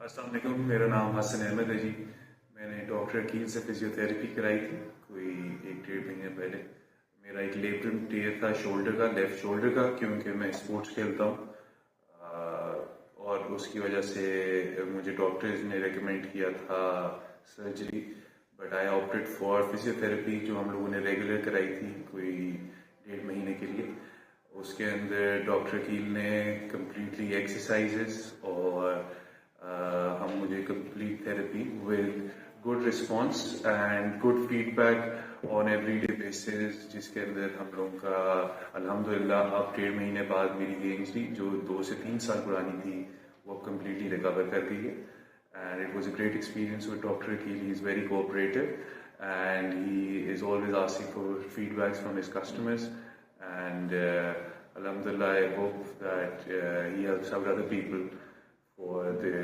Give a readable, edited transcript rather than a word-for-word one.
अस्सलाम वालेकुम, मेरा नाम हसन अहमद है जी। मैंने डॉक्टर अकील से फिजियोथेरेपी कराई थी कोई 1-1.5 महीने पहले। मेरा एक लेब्रम टेयर था शोल्डर का, लेफ़्ट शोल्डर का, क्योंकि मैं स्पोर्ट्स खेलता हूँ। और उसकी वजह से मुझे डॉक्टर्स ने रेकमेंड किया था surgery, but I opted for physiotherapy जो हम लोगों ने रेगुलर कराई थी कोई 1.5 महीने के लिए। उसके अंदर डॉक्टर अकील ने कम्प्लीटली एक्सरसाइजेस और हम मुझे complete therapy with good response and good feedback on everyday basis, जिसके अंदर हम लोगों का अल्हम्दुलिल्लाह अब 1.5 महीने बाद मेरी गेम्स थी जो 2 से 3 साल पुरानी थी वो अब कम्प्लीटली रिकवर कर गई है। And it was a great experience with Dr. Akil. He's very cooperative and he is always asking for feedbacks from his customers. And Alhamdulillah, I hope that he helps out other people for their